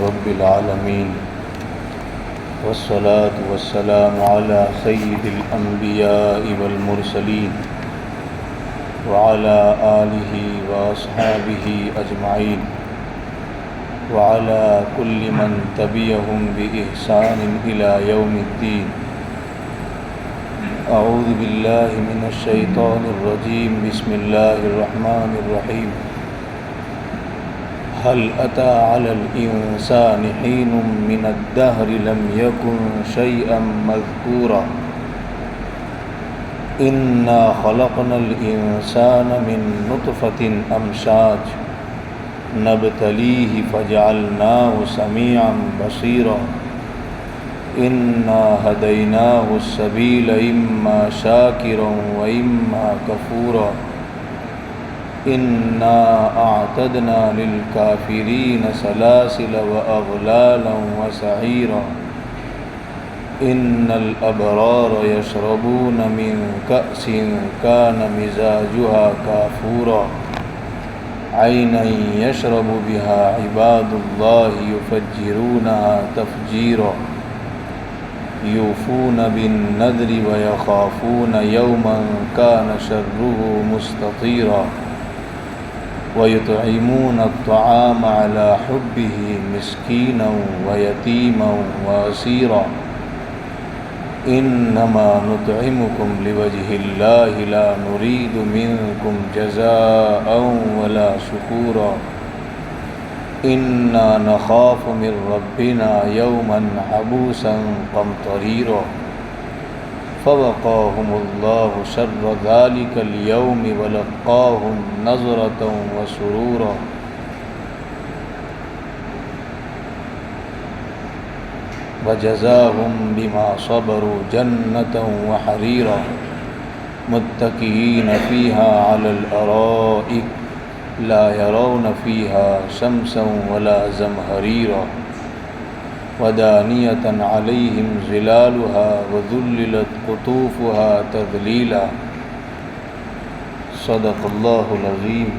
رب العالمين والصلاة والسلام على سيد الأنبياء والمرسلين وعلى آله وأصحابه أجمعين وعلى كل من تبعهم بإحسان إلى يوم الدين. أعوذ بالله من الشيطان الرجيم. بسم الله الرحمن الرحيم. هل أتى على الإنسان حين من الدهر لم يكن شيئا مذكورا إنا خلقنا الإنسان من نطفة أمشاج نبتليه فجعلناه سميعا بصيرا إنا هديناه السبيل إما شاكرا وإما كفورا إنا أعتدنا للكافرين سلاسل وأغلالا وسعيرا إن الأبرار يشربون من كأس كان مزاجها كافورا عينا يشرب بها عباد الله يفجرونها تفجيرا يوفون بالنذر ويخافون يوما كان شره مستطيرا ويطعمون الطعام على حبه مسكينا ويتيما واسيرا إنما نطعمكم لوجه الله لا نريد منكم جزاء ولا شكورا إنا نخاف من ربنا يوما عبوسا قمطريرا فوقاهم الله شر ذلك اليوم ولقاهم نظرة وسرورا وجزاهم بما صبروا جنة وحريرا متكئين فيها على الأرائك لا يرون فيها شمسا ولا زمهريرا ودانية عليهم ظلالها وذللت قطوفها تذليلا. صدق الله العظيم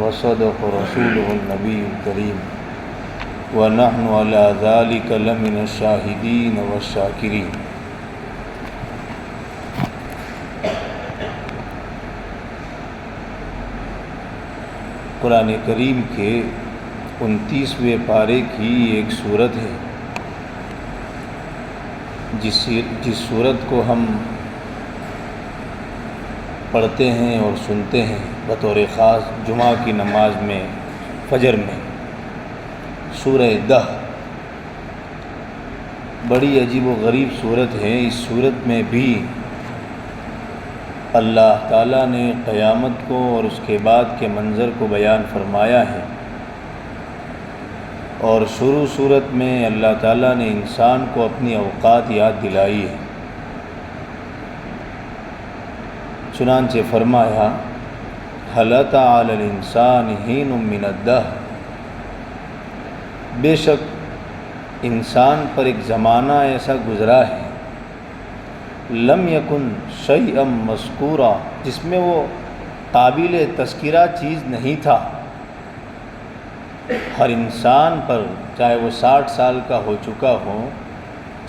وصدق رسوله النبي الكريم ونحن على ذلك لمن الشاهدين والشاكرين. قرآن کریم کے 29ویں پارے کی ایک سورت ہے جس سورت کو ہم پڑھتے ہیں اور سنتے ہیں بطور خاص جمعہ کی نماز میں فجر میں. سورہ دہ بڑی عجیب و غریب صورت ہے. اس صورت میں بھی اللہ تعالیٰ نے قیامت کو اور اس کے بعد کے منظر کو بیان فرمایا ہے، اور شروع صورت میں اللہ تعالیٰ نے انسان کو اپنی اوقات یاد دلائی ہے. چنانچہ فرمایا هل أتى على الإنسان حين من الدهر، بے شک انسان پر ایک زمانہ ایسا گزرا ہے لم یکن شیئا مذکورا، جس میں وہ قابل تذکرہ چیز نہیں تھا. ہر انسان پر، چاہے وہ 60 سال کا ہو چکا ہو،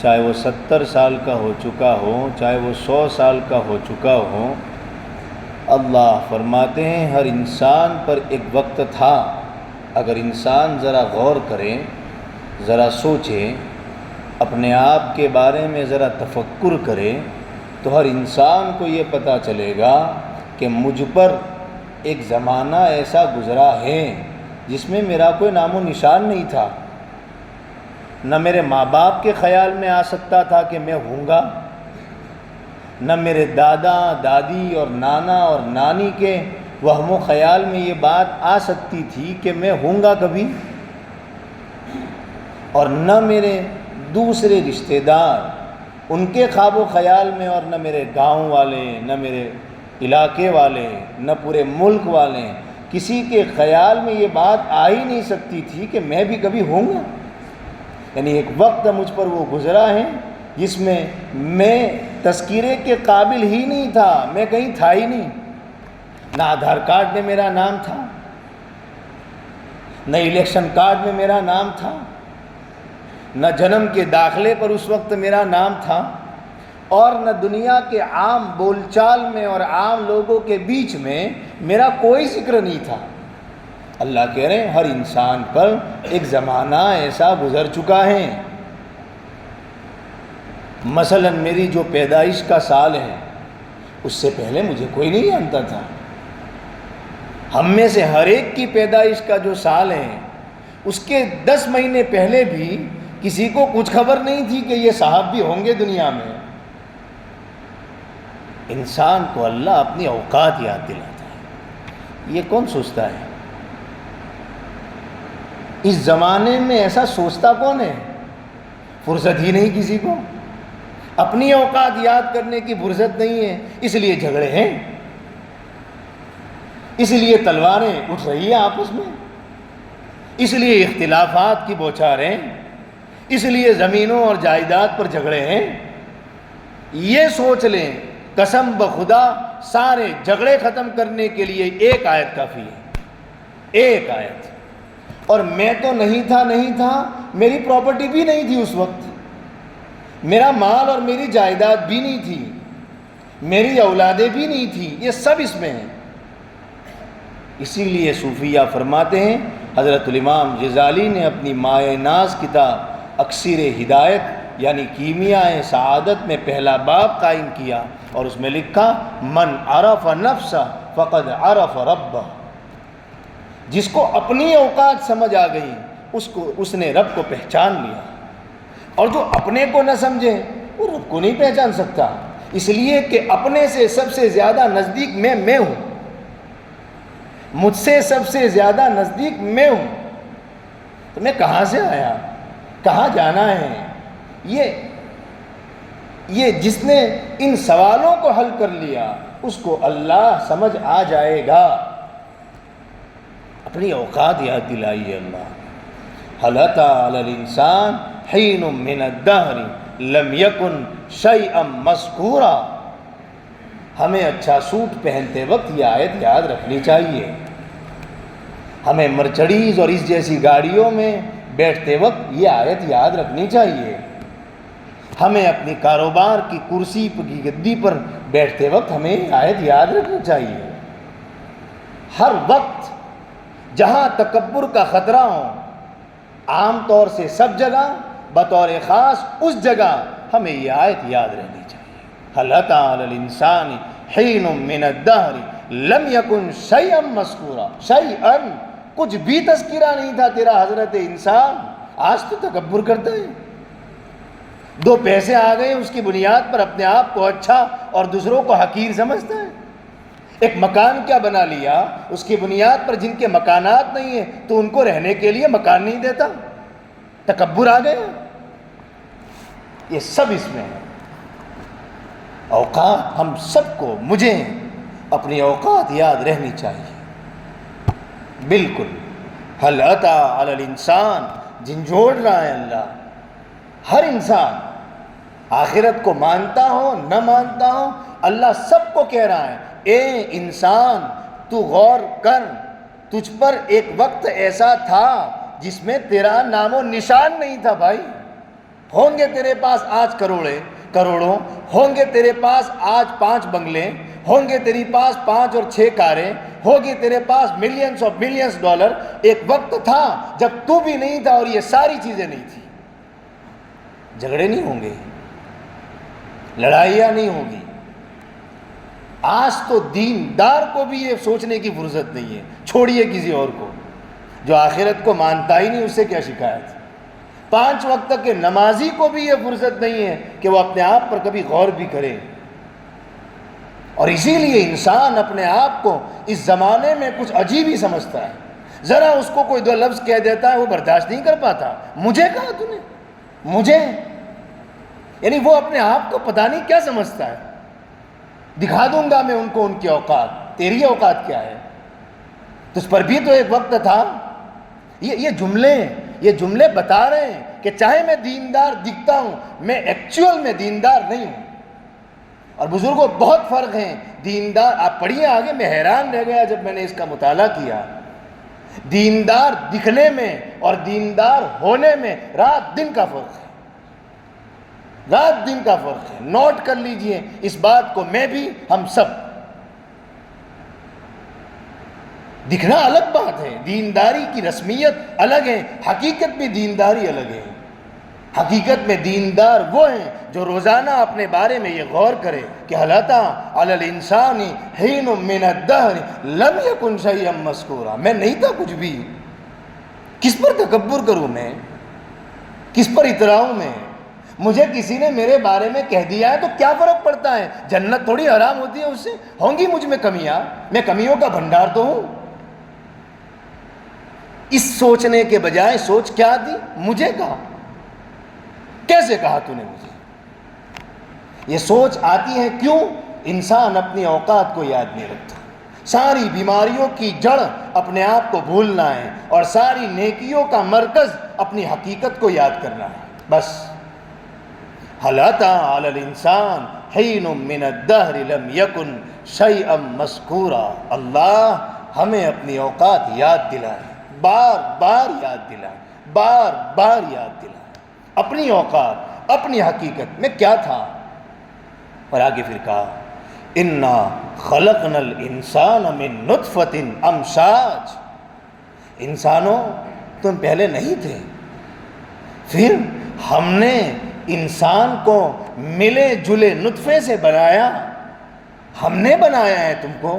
چاہے وہ 70 سال کا ہو چکا ہو، چاہے وہ 100 سال کا ہو چکا ہو، اللہ فرماتے ہیں ہر انسان پر ایک وقت تھا. اگر انسان ذرا غور کرے، ذرا سوچے، اپنے آپ کے بارے میں ذرا تفکر کرے، تو ہر انسان کو یہ پتہ چلے گا کہ مجھ پر ایک زمانہ ایسا گزرا ہے جس میں میرا کوئی نام و نشان نہیں تھا. نہ میرے ماں باپ کے خیال میں آ سکتا تھا کہ میں ہوں گا، نہ میرے دادا دادی اور نانا اور نانی کے وہم و خیال میں یہ بات آ سکتی تھی کہ میں ہوں گا کبھی، اور نہ میرے دوسرے رشتہ دار ان کے خواب و خیال میں، اور نہ میرے گاؤں والے، نہ میرے علاقے والے، نہ پورے ملک والے، کسی کے خیال میں یہ بات آ ہی نہیں سکتی تھی کہ میں بھی کبھی ہوں گا. یعنی ایک وقت مجھ پر وہ گزرا ہے جس میں میں تذکرے کے قابل ہی نہیں تھا، میں کہیں تھا ہی نہیں. نہ آدھار کارڈ میں میرا نام تھا، نہ الیکشن کارڈ میں میرا نام تھا، نہ جنم کے داخلے پر اس وقت میرا نام تھا، اور نہ دنیا کے عام بول چال میں اور عام لوگوں کے بیچ میں میرا کوئی ذکر نہیں تھا۔ اللہ کہہ رہے ہیں ہر انسان پر ایک زمانہ ایسا گزر چکا ہے۔ مثلا میری جو پیدائش کا سال ہے اس سے پہلے مجھے کوئی نہیں جانتا تھا۔ ہم میں سے ہر ایک کی پیدائش کا جو سال ہے اس کے 10 مہینے پہلے بھی کسی کو کچھ خبر نہیں تھی کہ یہ صاحب بھی ہوں گے دنیا میں۔ انسان کو اللہ اپنی اوقات یاد دلاتا ہے، یہ کون سوچتا ہے؟ اس زمانے میں ایسا سوچتا کون ہے؟ فرصت ہی نہیں کسی کو، اپنی اوقات یاد کرنے کی فرصت نہیں ہے، اس لیے جھگڑے ہیں، اس لیے تلواریں اٹھ رہی ہیں آپس میں، اس لیے اختلافات کی بوچھاریں، اس لیے زمینوں اور جائیداد پر جھگڑے ہیں۔ یہ سوچ لیں قسم بخدا سارے جھگڑے ختم کرنے کے لیے ایک آیت کافی ہے، ایک آیت۔ اور میں تو نہیں تھا، میری پراپرٹی بھی نہیں تھی اس وقت، میرا مال اور میری جائیداد بھی نہیں تھی، میری اولادیں بھی نہیں تھی، یہ سب اس میں ہیں۔ اسی لیے صوفیہ فرماتے ہیں، حضرت الامام غزالی نے اپنی مائے ناز کتاب اکسیر ہدایت یعنی کیمیائے سعادت میں پہلا باب قائم کیا اور اس میں لکھا من عرف نفسہ فقد عرف ربہ، جس کو اپنی اوقات سمجھ آ گئی اس نے رب کو پہچان لیا، اور جو اپنے کو نہ سمجھے وہ رب کو نہیں پہچان سکتا، اس لیے کہ اپنے سے سب سے زیادہ نزدیک میں ہوں، مجھ سے سب سے زیادہ نزدیک میں ہوں، تو میں کہاں سے آیا، کہاں جانا ہے؟ یہ جس نے ان سوالوں کو حل کر لیا اس کو اللہ سمجھ آ جائے گا۔ اپنی اوقات یاد دلائیے اللہ۔ هل أتى على الإنسان حين من الدهر لم يكن شيئا مذكورا۔ ہمیں اچھا سوٹ پہنتے وقت یہ آیت یاد رکھنی چاہیے، ہمیں مرچڈیز اور اس جیسی گاڑیوں میں بیٹھتے وقت یہ آیت یاد رکھنی چاہیے، ہمیں اپنی کاروبار کی کرسی کی گدی پر بیٹھتے وقت ہمیں یہ آیت یاد رکھنی چاہیے۔ ہر وقت جہاں تکبر کا خطرہ ہو، عام طور سے سب جگہ، بطور خاص اس جگہ ہمیں یہ آیت یاد رہنی چاہیے۔ هل أتى على الإنسان حين من الدهر لم يكن شيئا مذكورا۔ شيئا، کچھ بھی تذکرہ نہیں تھا تیرا حضرت انسان، آج تو تکبر کرتا ہے، 2 پیسے آ گئے اس کی بنیاد پر اپنے آپ کو اچھا اور دوسروں کو حقیر سمجھتا ہے، ایک مکان کیا بنا لیا اس کی بنیاد پر، جن کے مکانات نہیں ہیں تو ان کو رہنے کے لیے مکان نہیں دیتا، تکبر آ گیا۔ یہ سب اس میں ہے۔ اوقات ہم سب کو، مجھے اپنی اوقات یاد رہنی چاہیے، بالکل۔ هل أتى على الإنسان، جھنجھوڑ رہا ہے اللہ، ہر انسان آخرت کو مانتا ہو نہ مانتا ہو، اللہ سب کو کہہ رہا ہے اے انسان تو غور کر، تجھ پر ایک وقت ایسا تھا جس میں تیرا نام و نشان نہیں تھا بھائی۔ ہوں گے تیرے پاس آج کروڑوں، ہوں گے تیرے پاس آج 5 بنگلے، ہوں گے تیری پاس 5 اور 6 کاریں، ہوگی تیرے پاس ملینز اور بلینز ڈالر۔ ایک وقت تھا جب تو بھی نہیں تھا اور یہ ساری چیزیں نہیں تھی۔ جھگڑے نہیں ہوں گے، لڑائیاں نہیں ہوگی۔ آج تو دیندار کو بھی یہ سوچنے کی فرصت نہیں ہے، چھوڑیے کسی اور کو، جو آخرت کو مانتا ہی نہیں اس سے کیا شکایت۔ 5 وقت کے نمازی کو بھی یہ فرصت نہیں ہے کہ وہ اپنے آپ پر کبھی غور بھی کرے۔ اور اسی لیے انسان اپنے آپ کو اس زمانے میں کچھ عجیب ہی سمجھتا ہے، ذرا اس کو کوئی 2 لفظ کہہ دیتا ہے وہ برداشت نہیں کر پاتا۔ مجھے کہا تو نے، مجھے، یعنی وہ اپنے آپ کو پتہ نہیں کیا سمجھتا ہے۔ دکھا دوں گا میں ان کو ان کی اوقات، تیری اوقات کیا ہے، تجھ پر بھی تو ایک وقت تھا۔ یہ جملے بتا رہے ہیں کہ چاہے میں دیندار دکھتا ہوں، میں ایکچوئل میں دیندار نہیں ہوں۔ اور بزرگوں بہت فرق ہیں دیندار، آپ پڑھیے آگے، میں حیران رہ گیا جب میں نے اس کا مطالعہ کیا۔ دیندار دکھنے میں اور دیندار ہونے میں رات دن کا فرق ہے، رات دن کا فرق ہے. نوٹ کر لیجئے اس بات کو، میں بھی، ہم سب. دکھنا الگ بات ہے، دینداری کی رسمیت الگ ہے، حقیقت میں دینداری الگ ہے. حقیقت میں دیندار وہ ہیں جو روزانہ اپنے بارے میں یہ غور کرے کہ هل أتى على الإنسان حين من الدهر لم يكن شيئا مذكورا. میں نہیں تھا کچھ بھی، کس پر تکبر کروں میں، کس پر اتراؤں میں؟ مجھے کسی نے میرے بارے میں کہہ دیا ہے تو کیا فرق پڑتا ہے؟ جنت تھوڑی حرام ہوتی ہے اس سے؟ ہوں گی مجھ میں کمیاں، میں کمیوں کا بھنڈار تو ہوں. اس سوچنے کے بجائے سوچ کیا دی؟ مجھے کہا، کیسے کہا تو نے مجھے؟ یہ سوچ آتی ہے کیوں؟ انسان اپنی اوقات کو یاد نہیں رکھتا. ساری بیماریوں کی جڑ اپنے آپ کو بھولنا ہے، اور ساری نیکیوں کا مرکز اپنی حقیقت کو یاد کرنا ہے. بس هل أتى على الإنسان حين من الدهر لم يكن شيئا مذكورا. اللہ ہمیں اپنی اوقات یاد دلائے، بار بار یاد دلائے، بار بار یاد دلائے اپنی اوقات، اپنی حقیقت میں کیا تھا. اور آگے پھر کہا انا خلقنا الانسان من نطفۃ امشاج. انسانوں تم پہلے نہیں تھے، پھر ہم نے انسان کو ملے جلے نطفے سے بنایا. ہم نے بنایا ہے تم کو.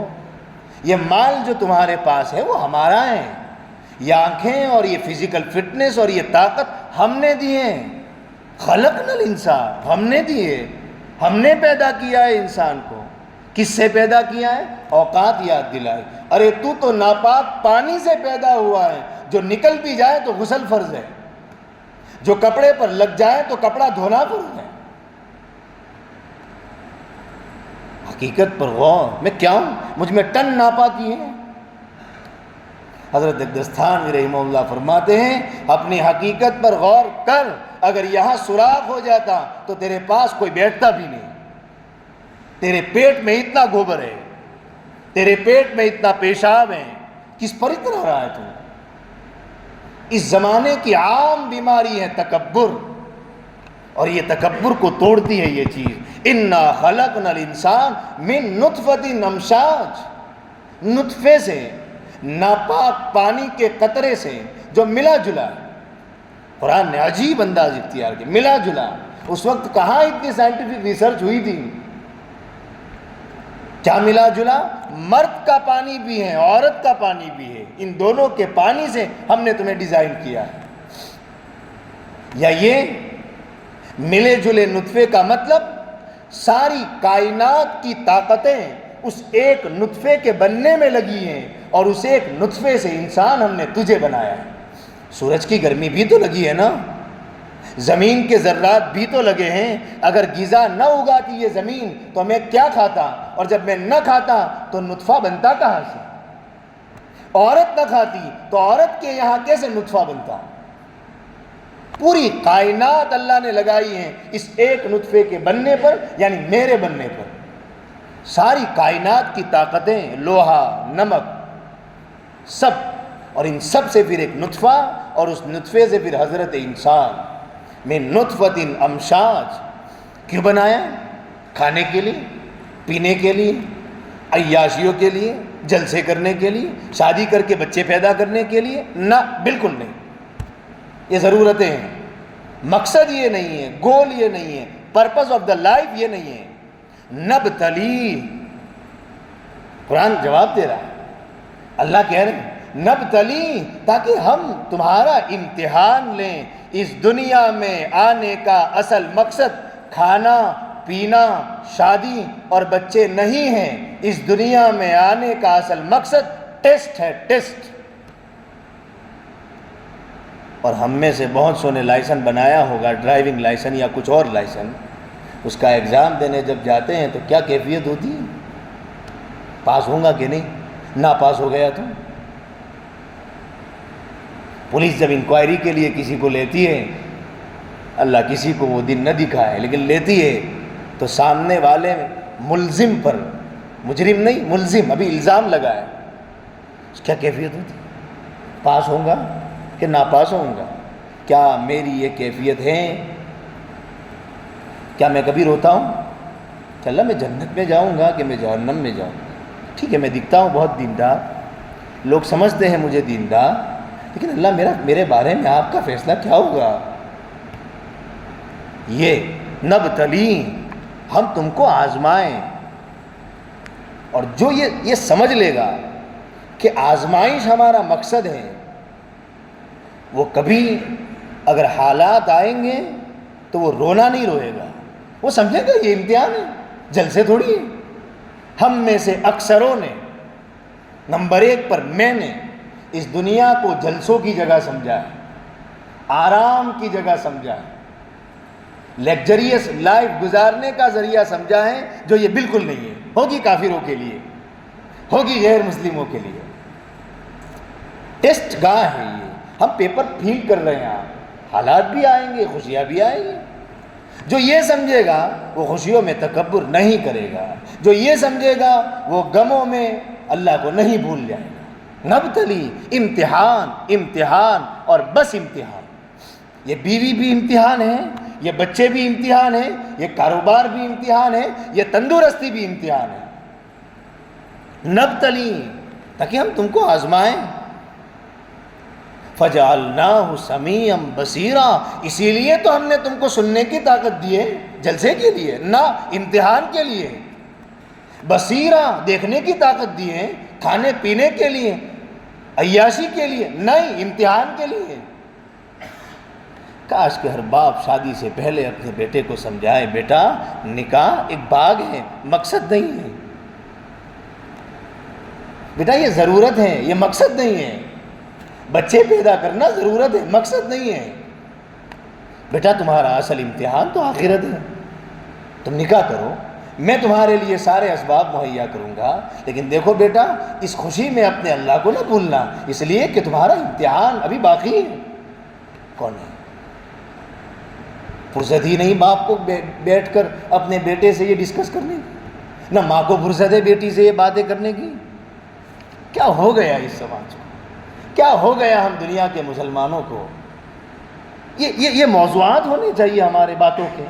یہ مال جو تمہارے پاس ہے وہ ہمارا ہے، یہ آنکھیں اور یہ فزیکل فٹنس اور یہ طاقت ہم نے دی ہے. خلقنا الانسان، ہم نے دیے، ہم نے پیدا کیا ہے انسان کو. کس سے پیدا کیا ہے؟ اوقات یاد دلائی. ارے تو ناپاک پانی سے پیدا ہوا ہے، جو نکل بھی جائے تو غسل فرض ہے، جو کپڑے پر لگ جائے تو کپڑا دھونا فرض ہے. حقیقت پر غور. میں کیا ہوں؟ مجھ میں ٹن ناپاکی ہے. حضرت دستان رحمہ اللہ فرماتے ہیں اپنی حقیقت پر غور کر، اگر یہاں سوراخ ہو جاتا تو تیرے پاس کوئی بیٹھتا بھی نہیں. تیرے پیٹ میں اتنا گوبر ہے، تیرے پیٹ میں اتنا پیشاب ہے، کس پر اتنا رہا ہے تو؟ اس زمانے کی عام بیماری ہے تکبر، اور یہ تکبر کو توڑتی ہے یہ چیز. انا خلقنا الانسان من نطفۃ امشاج. نطفے سے، ناپاک پانی کے قطرے سے جو ملا جلا. قرآن نے عجیب انداز اختیار کیا، ملا جلا. اس وقت کہاں اتنی سائنٹیفک ریسرچ ہوئی تھی؟ کیا ملا جلا؟ مرد کا پانی بھی ہے، عورت کا پانی بھی ہے. ان دونوں کے پانی سے ہم نے تمہیں ڈیزائن کیا ہے. یا یہ ملے جلے نطفے کا مطلب ساری کائنات کی طاقتیں اس ایک نطفے کے بننے میں لگی ہیں، اور اس ایک نطفے سے انسان ہم نے تجھے بنایا ہے. سورج کی گرمی بھی تو لگی ہے نا، زمین کے ذرات بھی تو لگے ہیں. اگر غذا نہ اگاتی یہ زمین تو میں کیا کھاتا، اور جب میں نہ کھاتا تو نطفہ بنتا کہاں سے؟ عورت نہ کھاتی تو عورت کے یہاں کیسے نطفہ بنتا؟ پوری کائنات اللہ نے لگائی ہیں اس ایک نطفے کے بننے پر، یعنی میرے بننے پر. ساری کائنات کی طاقتیں، لوہا، نمک، سب، اور ان سب سے پھر ایک نطفہ، اور اس نطفے سے پھر حضرت انسان. میں نطفۃ امشاج. کیوں بنایا؟ کھانے کے لیے، پینے کے لیے، عیاشیوں کے لیے، جلسے کرنے کے لیے، شادی کر کے بچے پیدا کرنے کے لیے؟ نہ، بالکل نہیں. یہ ضرورتیں ہیں، مقصد یہ نہیں ہے، گول یہ نہیں ہے، پرپز آف دا لائف یہ نہیں ہے. نبتلی. قرآن جواب دے رہا ہے، اللہ کہہ رہے ہیں نبتلی، تاکہ ہم تمہارا امتحان لیں. اس دنیا میں آنے کا اصل مقصد کھانا، پینا، شادی اور بچے نہیں ہیں. اس دنیا میں آنے کا اصل مقصد ٹیسٹ ہے، ٹیسٹ. اور ہم میں سے بہت سو نے لائسن بنایا ہوگا، ڈرائیونگ لائسن یا کچھ اور لائسن. اس کا ایگزام دینے جب جاتے ہیں تو کیا کیفیت ہوتی ہے؟ پاس ہوں گا کہ نہیں؟ نہ پاس ہو گیا تو پولیس جب انکوائری کے لیے کسی کو لیتی ہے، اللہ کسی کو وہ دن نہ دکھائے، لیکن لیتی ہے تو سامنے والے ملزم پر، مجرم نہیں، ملزم، ابھی الزام لگا ہے، کیا کیفیت ہوتی ہے؟ پاس ہوں گا کہ ناپاس ہوں گا؟ کیا میری یہ کیفیت ہے؟ کیا میں کبھی روتا ہوں کہ اللہ میں جنت میں جاؤں گا کہ میں جہنم میں جاؤں گا؟ ٹھیک ہے، میں دکھتا ہوں بہت دیندار، لوگ سمجھتے ہیں مجھے دیندار، لیکن اللہ میرے بارے میں آپ کا فیصلہ کیا ہوگا؟ یہ نبتلی، ہم تم کو آزمائیں، اور جو یہ سمجھ لے گا کہ آزمائش ہمارا مقصد ہے، وہ کبھی اگر حالات آئیں گے تو وہ رونا نہیں روئے گا، وہ سمجھے گا یہ امتحان ہے، جلسے تھوڑی ہے۔ ہم میں سے اکثروں نے، نمبر 1 پر میں نے، اس دنیا کو جلسوں کی جگہ سمجھا ہے، آرام کی جگہ سمجھا ہے، لیکجریس لائف گزارنے کا ذریعہ سمجھا ہے، جو یہ بالکل نہیں ہے۔ ہوگی کافروں کے لیے، ہوگی غیر مسلموں کے لیے، ٹیسٹ گاہ ہے یہ، ہم پیپر فیل کر رہے ہیں، حالات بھی آئیں گے، خوشیاں بھی آئیں گی۔ جو یہ سمجھے گا وہ خوشیوں میں تکبر نہیں کرے گا، جو یہ سمجھے گا وہ غموں میں اللہ کو نہیں بھول جائے گا۔ نبتلی، امتحان، امتحان اور بس امتحان۔ یہ بیوی بھی امتحان ہے، یہ بچے بھی امتحان ہے، یہ کاروبار بھی امتحان ہے، یہ تندرستی بھی امتحان ہے۔ نبتلی، تاکہ ہم تم کو آزمائیں۔ فَجَعَلْنَاهُ سَمِيعًا بَصِيرًا، اسی لیے تو ہم نے تم کو سننے کی طاقت دی ہے، جلسے کے لیے نہ، امتحان کے لیے۔ بصیرہ، دیکھنے کی طاقت دی ہے، کھانے پینے کے لیے، عیاشی کے لیے نہیں، امتحان کے لیے۔ کاش کہ ہر باپ شادی سے پہلے اپنے بیٹے کو سمجھائے، بیٹا نکاح ایک باغ ہے، مقصد نہیں ہے، بیٹا یہ ضرورت ہے، یہ مقصد نہیں ہے، بچے پیدا کرنا ضرورت ہے، مقصد نہیں ہے، بیٹا تمہارا اصل امتحان تو آخرت ہے۔ تم نکاح کرو، میں تمہارے لیے سارے اسباب مہیا کروں گا، لیکن دیکھو بیٹا اس خوشی میں اپنے اللہ کو نہ بھولنا، اس لیے کہ تمہارا امتحان ابھی باقی ہے۔ کون ہے؟ فرصت ہی نہیں باپ کو بیٹھ کر اپنے بیٹے سے یہ ڈسکس کرنے کی، نہ ماں کو فرصت ہے بیٹی سے یہ باتیں کرنے کی۔ کیا ہو گیا اس سماج کو، کیا ہو گیا ہم دنیا کے مسلمانوں کو؟ یہ موضوعات ہونے چاہیے ہمارے باتوں کے۔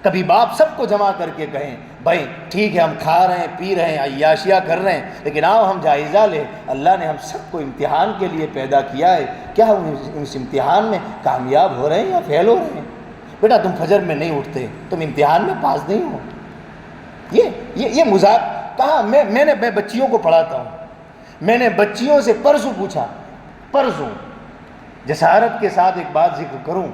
کبھی باپ سب کو جمع کر کے کہیں بھائی ٹھیک ہے، ہم کھا رہے ہیں، پی رہے ہیں، عیاشیاں کر رہے ہیں، لیکن آؤ ہم جائزہ لیں، اللہ نے ہم سب کو امتحان کے لیے پیدا کیا ہے، کیا ہم اس امتحان میں کامیاب ہو رہے ہیں یا فیل ہو رہے ہیں؟ بیٹا تم فجر میں نہیں اٹھتے، تم امتحان میں پاس نہیں ہو۔ یہ مذاق کہاں؟ میں بچیوں کو پڑھاتا ہوں، میں نے بچیوں سے پرسوں پوچھا، پرسوں جسارت کے ساتھ ایک بات ذکر کروں،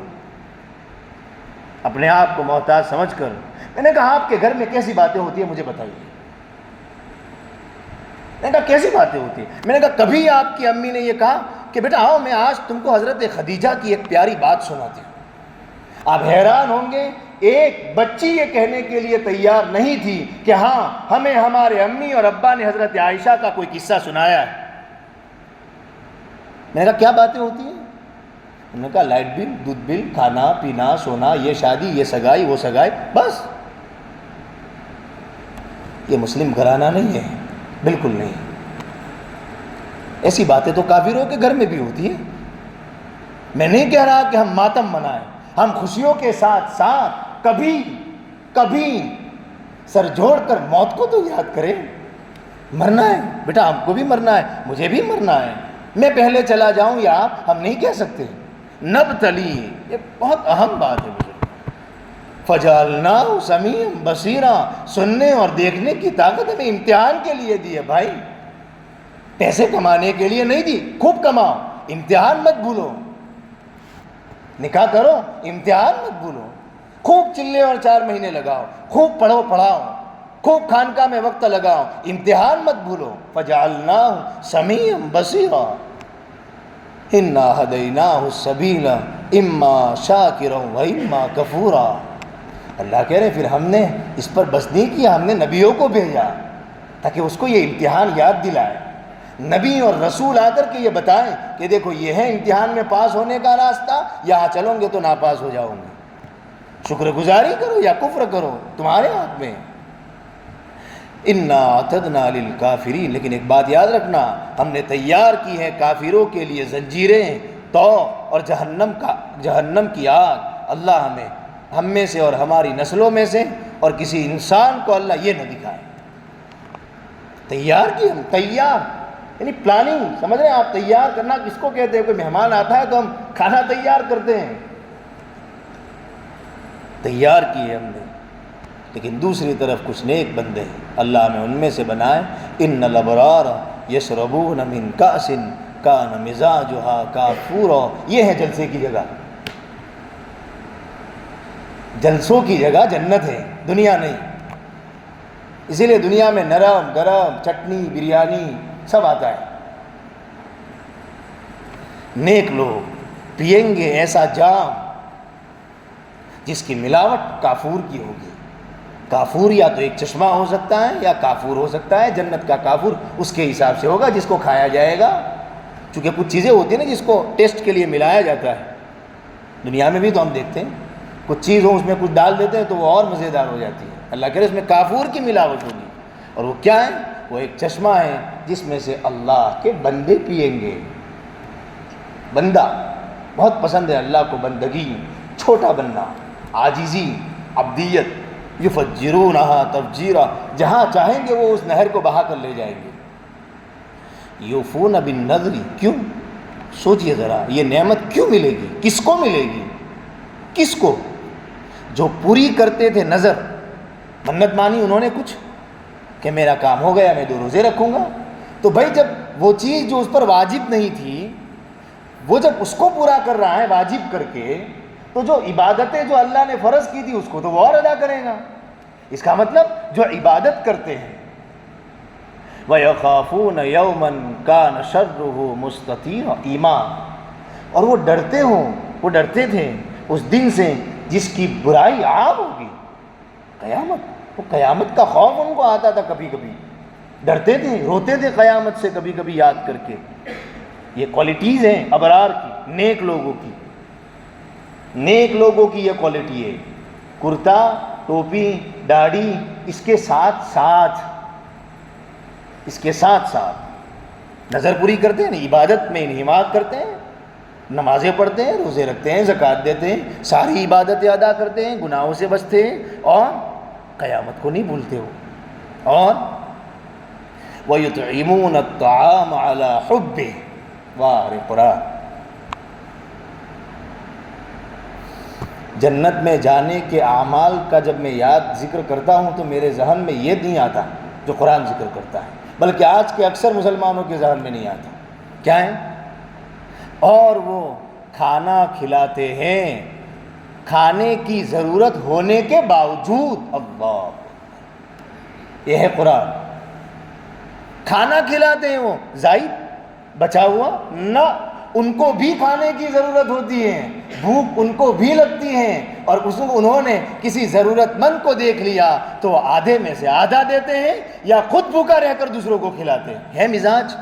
اپنے آپ کو محتاج سمجھ کر، میں نے کہا آپ کے گھر میں کیسی باتیں ہوتی ہیں مجھے بتائیے۔ میں نے کہا کیسی باتیں ہوتی ہیں؟ میں نے کہا کبھی آپ کی امی نے یہ کہا کہ بیٹا آؤ میں آج تم کو حضرت خدیجہ کی ایک پیاری بات سناتی ہوں؟ آپ حیران ہوں گے، ایک بچی یہ کہنے کے لیے تیار نہیں تھی کہ ہاں ہمیں ہمارے امی اور ابا نے حضرت عائشہ کا کوئی قصہ سنایا ہے۔ میں نے کہا کیا باتیں ہوتی ہیں؟ انہوں نے کہا لائٹ بل، دودھ بل، کھانا پینا، سونا، یہ شادی، یہ سگائی، وہ سگائی، بس۔ یہ مسلم گھرانہ نہیں ہے، بالکل نہیں۔ ایسی باتیں تو کافروں کے گھر میں بھی ہوتی ہیں۔ میں نہیں کہہ رہا کہ ہم ماتم منائیں، ہم خوشیوں کے ساتھ ساتھ کبھی سر جوڑ کر موت کو تو یاد کریں۔ مرنا ہے بیٹا، ہم کو بھی مرنا ہے، مجھے بھی مرنا ہے، میں پہلے چلا جاؤں یا آپ، ہم نہیں کہہ سکتے۔ نبتلی، یہ بہت اہم بات ہے مجھے۔ فَجَعَلْنَاهُ سَمِيعًا بَصِيرًا، سننے اور دیکھنے کی طاقت ہمیں امتحان کے لیے دی ہے بھائی، پیسے کمانے کے لیے نہیں دی۔ خوب کماؤ، امتحان مت بھولو، نکاح کرو، امتحان مت بھولو، خوب چلے اور 4 مہینے لگاؤ، خوب پڑھو پڑھاؤ، خوب خانقاہ میں وقت لگاؤ، امتحان مت بھولو۔ فَجَعَلْنَاهُ سَمِيعًا بَصِيرًا اِنَّا هَدَيْنَاهُ السَّبِيلَ إِمَّا شَاكِرًا وَإِمَّا كَفُورًا۔ اللہ کہہ رہے پھر ہم نے اس پر بس نہیں کیا، ہم نے نبیوں کو بھیجا تاکہ اس کو یہ امتحان یاد دلائے۔ نبی اور رسول آ کر کے یہ بتائیں کہ دیکھو یہ ہے امتحان میں پاس ہونے کا راستہ، یہاں چلو گے تو ناپاس ہو جاؤ گے، شکر گزاری کرو یا کفر کرو، تمہارے ہاتھ میں۔ انا اعتدنا للکافرین، لیکن ایک بات یاد رکھنا، ہم نے تیار کی ہے کافروں کے لیے زنجیریں، طوق اور جہنم کی آگ۔ اللہ ہم میں سے اور ہماری نسلوں میں سے اور کسی انسان کو اللہ یہ نہ دکھائے۔ تیار کی، ہم تیار، یعنی پلاننگ، سمجھ رہے ہیں آپ؟ تیار کرنا کس کو کہتے ہیں؟ کوئی مہمان آتا ہے تو ہم کھانا تیار کرتے ہیں، تیار کی ہے ہم نے۔ لیکن دوسری طرف کچھ نیک بندے ہیں، اللہ ہمیں ان میں سے بنائے۔ ان الابرار یشربون من کأس کان مزاجها کافورا، یہ ہے جلسے کی جگہ، جلسوں کی جگہ جنت ہے، دنیا نہیں۔ اسی لیے دنیا میں نرم گرم چٹنی بریانی سب آتا ہے۔ نیک لوگ پئیں گے ایسا جام جس کی ملاوٹ کافور کی ہوگی۔ کافور یا تو ایک چشمہ ہو سکتا ہے یا کافور ہو سکتا ہے، جنت کا کافور اس کے حساب سے ہوگا جس کو کھایا جائے گا، چونکہ کچھ چیزیں ہوتی ہیں نا جس کو ٹیسٹ کے لیے ملایا جاتا ہے۔ دنیا میں بھی تو ہم دیکھتے ہیں کچھ چیز ہو، اس میں کچھ ڈال دیتے ہیں تو وہ اور مزیدار ہو جاتی ہے۔ اللہ کہہ رہے اس میں کافور کی ملاوٹ ہوگی، اور وہ کیا ہے؟ وہ ایک چشمہ ہے جس میں سے اللہ کے بندے پئیں گے۔ بندہ بہت پسند ہے اللہ کو، بندگی، چھوٹا بننا، عاجزی، عبدیت۔ یفجرونہا تفجیرا، جہاں چاہیں گے وہ اس نہر کو بہا کر لے جائیں گے۔ یوفون بالنذر، کیوں؟ سوچئے ذرا، یہ نعمت کیوں ملے گی؟ کس کو ملے گی؟ کس کو؟ جو پوری کرتے تھے نظر، منت مانی انہوں نے کچھ کہ میرا کام ہو گیا، میں 2 روزے رکھوں گا۔ تو بھائی جب وہ چیز جو اس پر واجب نہیں تھی، وہ جب اس کو پورا کر رہا ہے واجب کر کے، تو جو عبادتیں جو اللہ نے فرض کی تھی اس کو تو وہ اور ادا کرے گا۔ اس کا مطلب جو عبادت کرتے ہیں، وَيَخَافُونَ يَوْمًا كَانَ شَرُّهُ مُسْتَطِيرًا، ایمان، اور وہ ڈرتے ہوں، وہ ڈرتے تھے اس دن سے جس کی برائی عام ہوگی، قیامت۔ وہ قیامت کا خوف ان کو آتا تھا، کبھی کبھی ڈرتے تھے، روتے تھے قیامت سے کبھی کبھی یاد کر کے۔ یہ کوالٹیز ہیں ابرار کی، نیک لوگوں کی، نیک لوگوں کی یہ کوالٹی ہے۔ کرتا، ٹوپی، داڑھی، اس کے ساتھ ساتھ نظر پوری کرتے ہیں، عبادت میں انہماک کرتے ہیں، نمازیں پڑھتے ہیں، روزے رکھتے ہیں، زکوٰۃ دیتے ہیں، ساری عبادتیں ادا کرتے ہیں، گناہوں سے بچتے ہیں، اور قیامت کو نہیں بھولتے ہو۔ اور وَيُطْعِمُونَ الطَّعَامَ عَلَى حُبِّهِ، واہ قرآن۔ جنت میں جانے کے اعمال کا جب میں ذکر کرتا ہوں تو میرے ذہن میں یہ نہیں آتا جو قرآن ذکر کرتا ہے، بلکہ آج کے اکثر مسلمانوں کے ذہن میں نہیں آتا۔ کیا ہے؟ اور وہ کھانا کھلاتے ہیں کھانے کی ضرورت ہونے کے باوجود۔ اللہ، یہ ہے قرآن۔ کھانا کھلاتے ہیں وہ زائد بچا ہوا نہ، ان کو بھی کھانے کی ضرورت ہوتی ہے، بھوک ان کو بھی لگتی ہے، اور انہوں نے کسی ضرورت مند کو دیکھ لیا تو آدھے میں سے آدھا دیتے ہیں یا خود بھوکا رہ کر دوسروں کو کھلاتے ہیں۔ ہے مزاج؟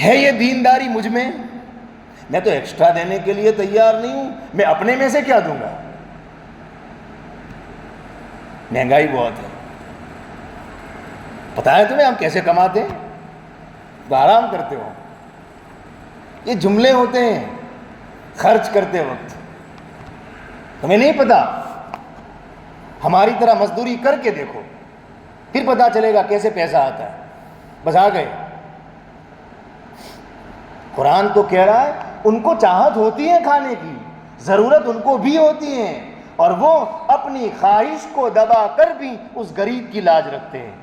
ہے یہ دینداری مجھ میں؟ میں تو ایکسٹرا دینے کے لیے تیار نہیں ہوں، میں اپنے میں سے کیا دوں گا؟ مہنگائی بہت ہے، پتہ ہے تمہیں ہم کیسے کماتے ہیں؟ تو آرام کرتے ہو۔ یہ جملے ہوتے ہیں خرچ کرتے وقت، تمہیں نہیں پتا؟ ہماری طرح مزدوری کر کے دیکھو، پھر پتا چلے گا کیسے پیسہ آتا ہے۔ بس آ گئے۔ قرآن تو کہہ رہا ہے ان کو چاہت ہوتی ہے کھانے کی، ضرورت ان کو بھی ہوتی ہے، اور وہ اپنی خواہش کو دبا کر بھی اس غریب کی لاج رکھتے ہیں،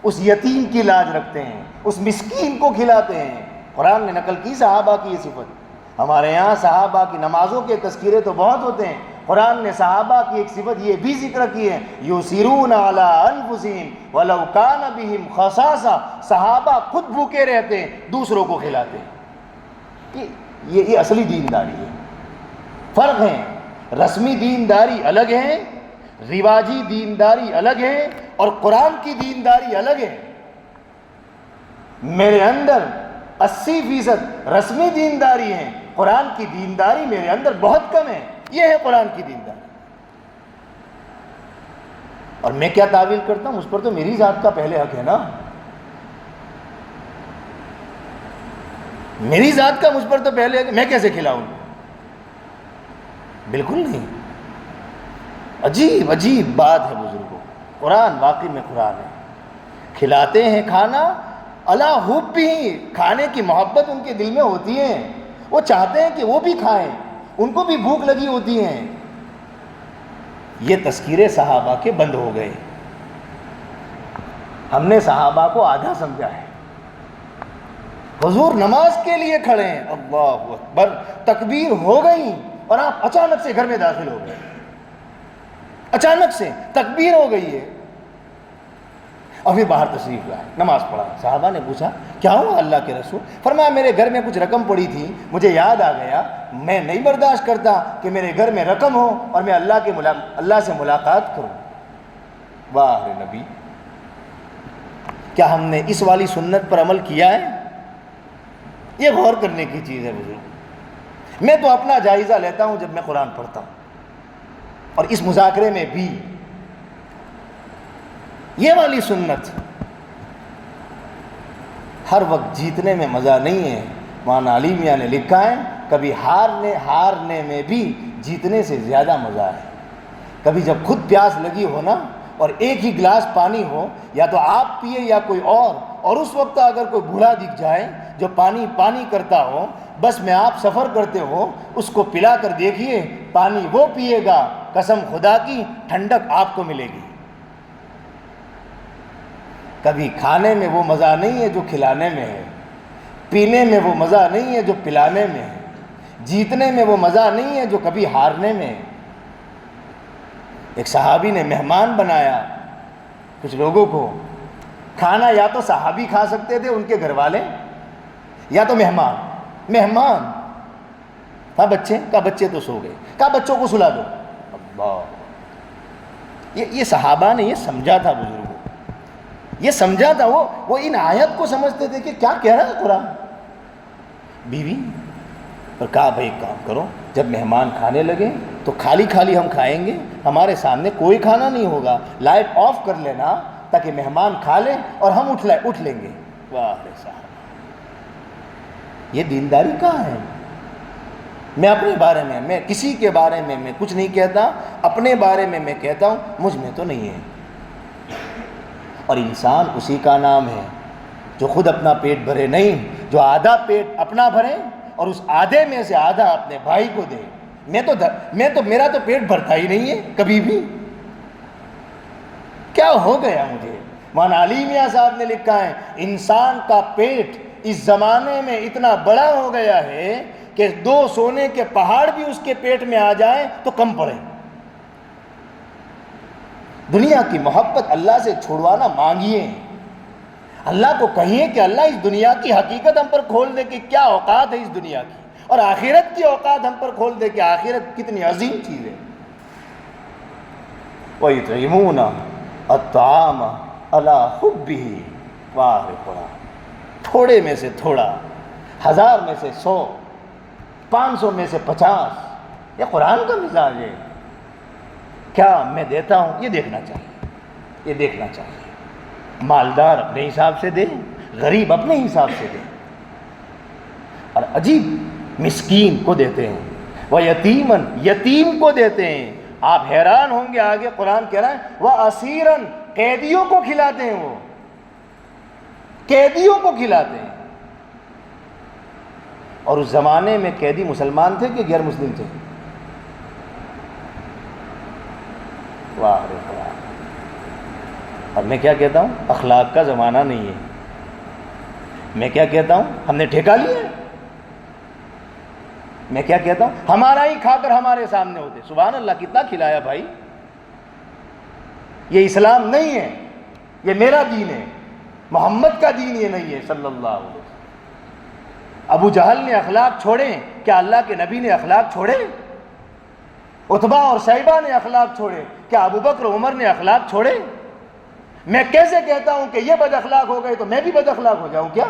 اس یتیم کی لاج رکھتے ہیں، اس مسکین کو کھلاتے ہیں۔ قرآن نے نقل کی صحابہ کی یہ صفت۔ ہمارے یہاں صحابہ کی نمازوں کے تذکرے تو بہت ہوتے ہیں، قرآن نے صحابہ کی ایک صفت یہ بھی ذکر کی ہے، یُؤْثِرُونَ عَلَىٰ أَنفُسِهِمْ وَلَوْ كَانَ بِهِمْ خَصَاصَةٌ، صحابہ خود بھوکے رہتے ہیں، دوسروں کو کھلاتے ہیں۔ یہ اصلی دینداری ہے۔ فرق ہے، رسمی دینداری الگ ہے، رواجی دینداری الگ ہے، اور قرآن کی دینداری الگ ہے۔ میرے اندر 80% رسمی دینداری ہے، قرآن کی دینداری میرے اندر بہت کم ہے۔ یہ ہے قرآن کی دینداری۔ اور میں کیا تعویل کرتا ہوں؟ اس پر تو میری ذات کا پہلے حق ہے نا، میری ذات کا مجھ پر تو پہلے حق ہے، میں کیسے کھلاؤں؟ بالکل نہیں۔ عجیب عجیب بات ہے بزرگوں، قرآن واقعی میں قرآن ہے۔ کھلاتے ہیں کھانا علی حب بھی، کھانے کی محبت ان کے دل میں ہوتی ہے، وہ چاہتے ہیں کہ وہ بھی کھائیں، ان کو بھی بھوک لگی ہوتی ہے۔ یہ تذکیرے صحابہ کے بند ہو گئے، ہم نے صحابہ کو آدھا سمجھا ہے۔ حضور نماز کے لیے کھڑے ہیں، اللہ اکبر، تکبیر ہو گئی اور آپ اچانک سے گھر میں داخل ہو گئے، اچانک سے تکبیر ہو گئی ہے، اور پھر باہر تشریف لائے، نماز پڑھا۔ صحابہ نے پوچھا کیا ہوا اللہ کے رسول؟ فرمایا میرے گھر میں کچھ رقم پڑی تھی، مجھے یاد آ گیا، میں نہیں برداشت کرتا کہ میرے گھر میں رقم ہو اور میں اللہ سے ملاقات کروں۔ واہ نبی، کیا ہم نے اس والی سنت پر عمل کیا ہے؟ یہ غور کرنے کی چیز ہے بزرگ۔ میں تو اپنا جائزہ لیتا ہوں جب میں قرآن پڑھتا ہوں، اور اس مذاکرے میں بھی یہ والی سنت، ہر وقت جیتنے میں مزہ نہیں ہے۔ مولانا علی میاں نے لکھا ہے کبھی ہارنے میں بھی جیتنے سے زیادہ مزہ ہے۔ کبھی جب خود پیاس لگی ہو نا اور ایک ہی گلاس پانی ہو، یا تو آپ پیے یا کوئی اور اس وقت اگر کوئی بوڑھا دکھ جائے جو پانی پانی کرتا ہو، بس میں آپ سفر کرتے ہو، اس کو پلا کر دیکھیے، پانی وہ پیے گا، قسم خدا کی ٹھنڈک آپ کو ملے گی۔ کبھی کھانے میں وہ مزہ نہیں ہے جو کھلانے میں ہے، پینے میں وہ مزہ نہیں ہے جو پلانے میں ہے، جیتنے میں وہ مزہ نہیں ہے جو کبھی ہارنے میں ہے۔ ایک صحابی نے مہمان بنایا کچھ لوگوں کو، کھانا یا تو صحابی کھا سکتے تھے، ان کے گھر والے، یا تو مہمان۔ کہا بچے؟ کہا بچے تو سو گئے۔ کہا بچوں کو سلا دو۔ اللہ، یہ صحابہ نے یہ سمجھا تھا بزرگوں، یہ سمجھا تھا، وہ ان آیت کو سمجھتے تھے کہ کیا کہہ رہا ہے قرآن۔ بیوی اور کہا بھائی کام کرو، جب مہمان کھانے لگے تو خالی خالی ہم کھائیں گے، ہمارے سامنے کوئی کھانا نہیں ہوگا، لائٹ آف کر لینا تاکہ مہمان کھا لیں اور ہم اٹھ لیں گے۔ واہ صاحب، یہ دینداری کہاں ہے؟ میں اپنے بارے میں کسی کے بارے میں میں کچھ نہیں کہتا، اپنے بارے میں میں کہتا ہوں مجھ میں تو نہیں ہے۔ اور انسان اسی کا نام ہے جو خود اپنا پیٹ بھرے نہیں، جو آدھا پیٹ اپنا بھرے اور اس آدھے میں سے آدھا اپنے بھائی کو دے۔ میرا تو پیٹ بھرتا ہی نہیں ہے کبھی بھی، کیا ہو گیا مجھے؟ مولانا علی میاں صاحب نے لکھا ہے انسان کا پیٹ اس زمانے میں اتنا بڑا ہو گیا ہے کہ 2 سونے کے پہاڑ بھی اس کے پیٹ میں آ جائیں تو کم پڑیں۔ دنیا کی محبت اللہ سے چھوڑوانا مانگیے، اللہ کو کہیے کہ اللہ اس دنیا کی حقیقت ہم پر کھول دے کہ کیا اوقات ہے اس دنیا کی، اور آخرت کی اوقات ہم پر کھول دے کہ آخرت کتنی عظیم چیز ہے۔ وَيُطْعِمُونَ الطَّعَامَ عَلَىٰ حُبِّهِ، واہ قرآن، تھوڑے میں سے تھوڑا، 1000 میں سے 100، 500 میں سے 50، یہ قرآن کا مزاج ہے۔ کیا میں دیتا ہوں؟ یہ دیکھنا چاہیے۔ مالدار اپنے حساب سے دے، غریب اپنے حساب سے دے، اور عجیب مسکین کو دیتے ہیں، وہ یتیم کو دیتے ہیں۔ آپ حیران ہوں گے، آگے قرآن کہہ رہا ہے وہ اسیرن، قیدیوں کو کھلاتے ہیں، وہ قیدیوں کو کھلاتے ہیں۔ اور اس زمانے میں قیدی مسلمان تھے کہ غیر مسلم تھے؟ واہ رے قرآن۔ اور میں کیا کہتا ہوں، اخلاق کا زمانہ نہیں ہے۔ میں کیا کہتا ہوں، ہم نے ٹھیکا لیا ہے۔ میں کیا کہتا ہوں، ہمارا ہی کھا کر ہمارے سامنے ہوتے۔ سبحان اللہ، کتنا کھلایا بھائی۔ یہ اسلام نہیں ہے، یہ میرا دین ہے، محمد کا دین یہ نہیں ہے صلی اللہ علیہ وسلم۔ ابو جہل نے اخلاق چھوڑے، کیا اللہ کے نبی نے اخلاق چھوڑے؟ عتبہ اور شیبہ نے اخلاق چھوڑے، کیا ابو بکر عمر نے اخلاق چھوڑے؟ میں کیسے کہتا ہوں کہ یہ بد اخلاق ہو گئے تو میں بھی بد اخلاق ہو جاؤں کیا؟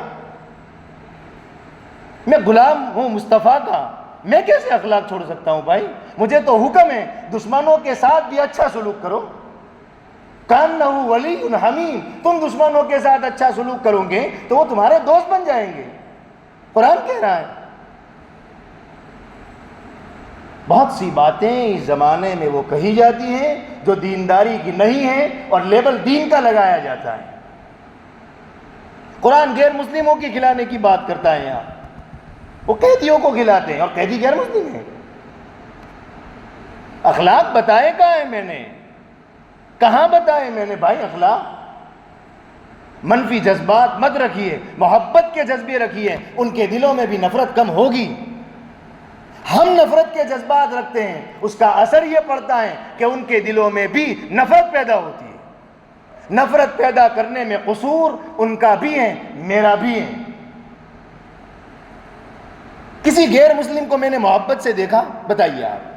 میں غلام ہوں مصطفیٰ کا، میں کیسے اخلاق چھوڑ سکتا ہوں بھائی؟ مجھے تو حکم ہے دشمنوں کے ساتھ بھی اچھا سلوک کرو، کانہ ولی حمیم، تم دشمنوں کے ساتھ اچھا سلوک کرو گے تو وہ تمہارے دوست بن جائیں گے. قرآن کہہ رہا ہے. بہت سی باتیں اس زمانے میں وہ کہی جاتی ہیں جو دینداری کی نہیں ہیں اور لیبل دین کا لگایا جاتا ہے. قرآن غیر مسلموں کی کھلانے کی بات کرتا ہے. یہاں وہ قیدیوں کو کھلاتے ہیں اور قیدی غیر مسلم ہیں. اخلاق بتائے کہاں ہے میں نے؟ کہاں بتائے میں نے بھائی اخلاق؟ منفی جذبات مت رکھیے، محبت کے جذبے رکھیے، ان کے دلوں میں بھی نفرت کم ہوگی. ہم نفرت کے جذبات رکھتے ہیں، اس کا اثر یہ پڑتا ہے کہ ان کے دلوں میں بھی نفرت پیدا ہوتی ہے. نفرت پیدا کرنے میں قصور ان کا بھی ہے، میرا بھی ہے. کسی غیر مسلم کو میں نے محبت سے دیکھا، بتائیے آپ،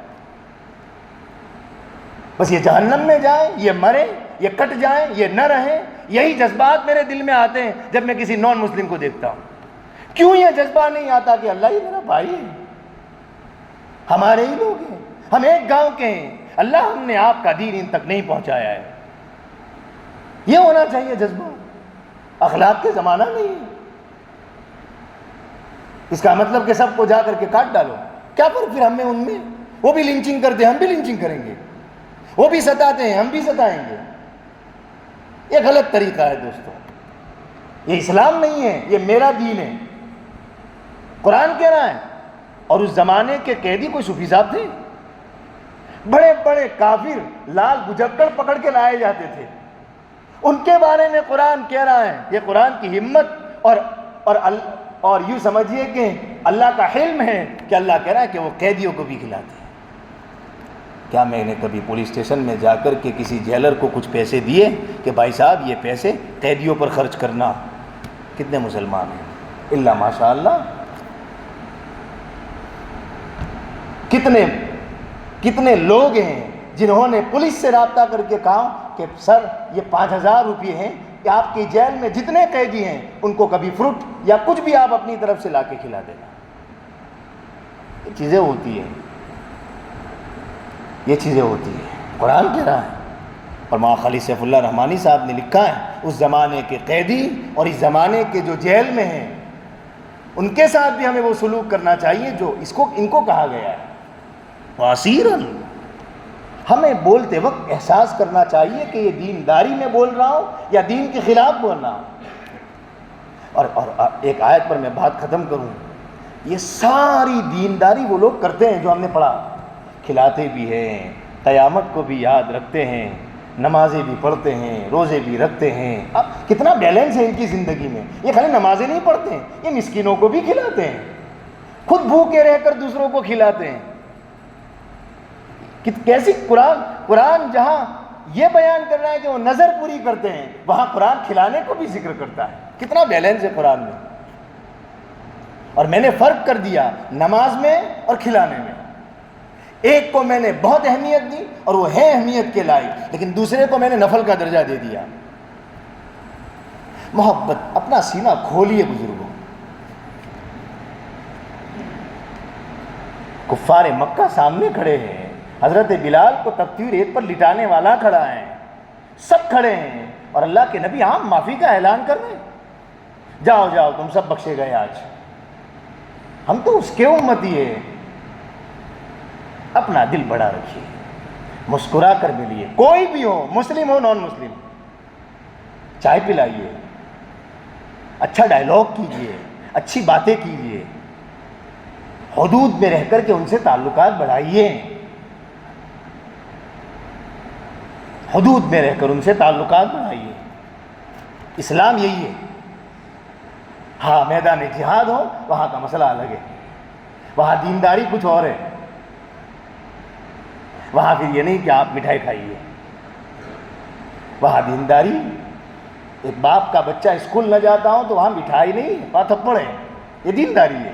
بس یہ جہنم میں جائیں، یہ مریں، یہ کٹ جائیں، یہ نہ رہیں، یہی جذبات میرے دل میں آتے ہیں جب میں کسی نان مسلم کو دیکھتا ہوں. کیوں یہ جذبہ نہیں آتا کہ اللہ یہ میرا بھائی ہے، ہمارے ہی لوگ ہیں، ہم ایک گاؤں کے ہیں، اللہ ہم نے آپ کا دین ان تک نہیں پہنچایا ہے. یہ ہونا چاہیے جذبہ. اخلاق کے زمانہ نہیں ہے. اس کا مطلب کہ سب کو جا کر کے کاٹ ڈالو. کیا فرق پھر ہمیں ان میں؟ وہ بھی لنچنگ کرتے ہیں، ہم بھی لنچنگ کریں گے. وہ بھی ستاتے ہیں، ہم بھی ستائیں گے. یہ غلط طریقہ ہے دوستو. یہ اسلام نہیں ہے، یہ میرا دین ہے. قرآن کہہ رہا ہے. اور اس زمانے کے قیدی کوئی صوفی صاحب تھے، بڑے بڑے کافر لال گجکڑ پکڑ کے لائے جاتے تھے. ان کے بارے میں قرآن کہہ رہا ہے. یہ قرآن کی ہمت اور یوں سمجھیے کہ اللہ کا حلم ہے کہ اللہ کہہ رہا ہے کہ وہ قیدیوں کو بھی کھلاتے ہیں. کیا میں نے کبھی پولیس اسٹیشن میں جا کر کے کسی جیلر کو کچھ پیسے دیے کہ بھائی صاحب یہ پیسے قیدیوں پر خرچ کرنا؟ کتنے مسلمان ہیں؟ الا ماشاء اللہ. کتنے لوگ ہیں جنہوں نے پولیس سے رابطہ کر کے کہا کہ سر یہ 5,000 روپے ہیں کہ آپ کی جیل میں جتنے قیدی ہیں ان کو کبھی فروٹ یا کچھ بھی آپ اپنی طرف سے لا کے کھلا دینا. یہ چیزیں ہوتی ہیں، یہ چیزیں ہوتی ہیں. قرآن کہہ رہا ہے. اور مولانا خالد سیف اللہ رحمانی صاحب نے لکھا ہے اس زمانے کے قیدی اور اس زمانے کے جو جیل میں ہیں ان کے ساتھ بھی ہمیں وہ سلوک کرنا چاہیے جو ان کو کہا گیا ہے. وَأَسِيرًا، ہمیں بولتے وقت احساس کرنا چاہیے کہ یہ دینداری میں بول رہا ہوں یا دین کے خلاف بول رہا ہوں. اور ایک آیت پر میں بات ختم کروں. یہ ساری دینداری وہ لوگ کرتے ہیں جو ہم نے پڑھا، کھلاتے بھی ہیں، قیامت کو بھی یاد رکھتے ہیں، نمازیں بھی پڑھتے ہیں، روزے بھی رکھتے ہیں. اب کتنا بیلنس ہے ان کی زندگی میں. یہ خالی نمازیں نہیں پڑھتے ہیں، یہ مسکینوں کو بھی کھلاتے ہیں، خود بھوکے رہ کر دوسروں کو کھلاتے ہیں. کیسی قرآن جہاں یہ بیان کر رہا ہے کہ وہ نظر پوری کرتے ہیں، وہاں قرآن کھلانے کو بھی ذکر کرتا ہے. کتنا بیلنس ہے قرآن میں. اور میں نے فرق کر دیا نماز میں اور کھلانے میں. ایک کو میں نے بہت اہمیت دی اور وہ ہے اہمیت کے لائق، لیکن دوسرے کو میں نے نفل کا درجہ دے دیا. محبت، اپنا سینہ کھولیے بزرگوں. کفار مکہ سامنے کھڑے ہیں، حضرت بلال کو تپتی ریت پر لٹانے والا کھڑا ہے، سب کھڑے ہیں اور اللہ کے نبی عام معافی کا اعلان کر رہے ہیں. جاؤ جاؤ تم سب بخشے گئے آج. ہم تو اس کے امتی ہیں. اپنا دل بڑا رکھیے، مسکرا کر ملیے، کوئی بھی ہو، مسلم ہو نان مسلم. چائے پلائیے، اچھا ڈائلاگ کیجیے، اچھی باتیں کیجیے، حدود میں رہ کر کے ان سے تعلقات بڑھائیے. حدود میں رہ کر ان سے تعلقات بڑھائیے. اسلام یہی ہے. ہاں میدان جہاد ہو وہاں کا مسئلہ الگ ہے، وہاں دینداری کچھ اور ہے. وہاں پھر یہ نہیں کہ آپ مٹھائی کھائیے. وہاں دینداری، ایک باپ کا بچہ اسکول نہ جاتا ہو تو وہاں مٹھائی نہیں، وہاں تھپڑ ہے. یہ دینداری ہے،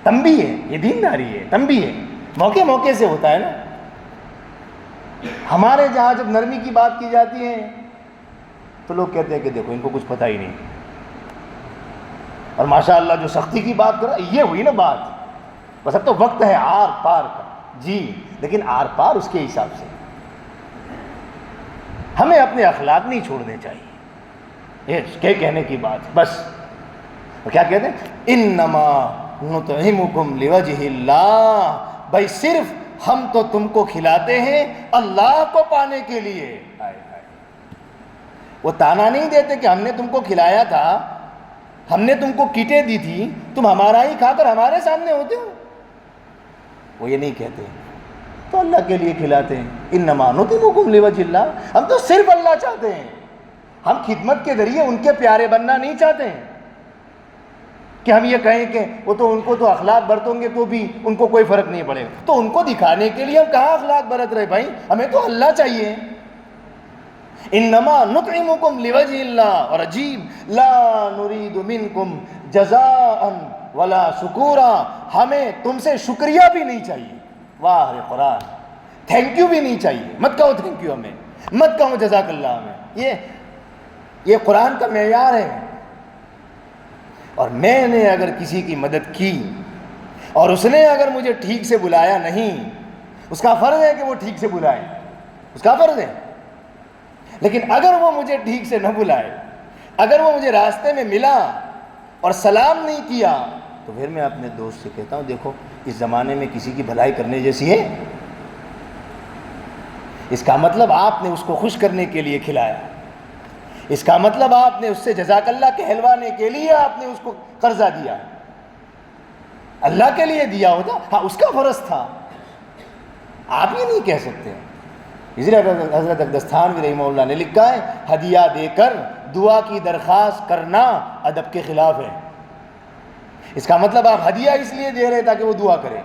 تنبیہ ہے. یہ دینداری ہے، تنبیہ ہے. موقع موقع سے ہوتا ہے نا. ہمارے جہاں جب نرمی کی بات کی جاتی ہے تو لوگ کہتے ہیں کہ دیکھو ان کو کچھ پتہ ہی نہیں. اور ماشاءاللہ جو سختی کی بات کرو، یہ ہوئی نا بات. بس اب تو وقت ہے آر پار کا، جی، لیکن آر پار اس کے حساب سے. ہمیں اپنے اخلاق نہیں چھوڑنے چاہیے. یہ کہنے کی بات بس. کیا کہتے ہیں؟ انما نطعمکم لوجہ اللہ. بھائی صرف ہم تو تم کو کھلاتے ہیں اللہ کو پانے کے لیے. وہ تانا نہیں دیتے کہ ہم نے تم کو کھلایا تھا, ہم نے تم کو کیٹیں دی تھی, تم ہمارا ہی کھا کر ہمارے سامنے ہوتے ہو. وہ یہ نہیں کہتے, تو اللہ کے لیے کھلاتے ہیں. انما نطعمکم لوجہ اللہ. ہم تو صرف اللہ چاہتے ہیں, ہم خدمت کے ذریعے ان کے پیارے بننا نہیں چاہتے ہیں کہ ہم یہ کہیں کہ وہ تو ان کو تو اخلاق برتیں گے تو بھی ان کو کوئی فرق نہیں پڑے گا. تو ان کو دکھانے کے لیے ہم کہاں اخلاق برت رہے بھائی, ہمیں تو اللہ چاہیے. انما نطعمکم لوجہ اللہ. اور عجیب, لا نرید منکم جزاء ولا شکورا. ہمیں تم سے شکریہ بھی نہیں چاہیے. واہ رے قرآن, تھینک یو بھی نہیں چاہیے. مت کہو تھینک یو ہمیں, مت کہو جزاک اللہ ہمیں. یہ قرآن کا معیار ہے. اور میں نے اگر کسی کی مدد کی اور اس نے اگر مجھے ٹھیک سے بلایا نہیں, اس کا فرض ہے کہ وہ ٹھیک سے بلائے, اس کا فرض ہے. لیکن اگر وہ مجھے ٹھیک سے نہ بلائے, اگر وہ مجھے راستے میں ملا اور سلام نہیں کیا, تو پھر میں اپنے دوست سے کہتا ہوں دیکھو اس زمانے میں کسی کی بھلائی کرنے جیسی ہے. اس کا مطلب آپ نے اس کو خوش کرنے کے لیے کھلایا, اس کا مطلب آپ نے اس سے جزاک اللہ کہلوانے کے لیے آپ نے اس کو قرضہ دیا. اللہ کے لیے دیا ہوتا, ہاں اس کا فرض تھا, آپ یہ نہیں کہہ سکتے. اس لیے حضرت اقدس تھانوی رحمہ اللہ نے لکھا ہے, ہدیہ دے کر دعا کی درخواست کرنا ادب کے خلاف ہے. اس کا مطلب آپ ہدیہ اس لیے دے رہے تاکہ وہ دعا کرے.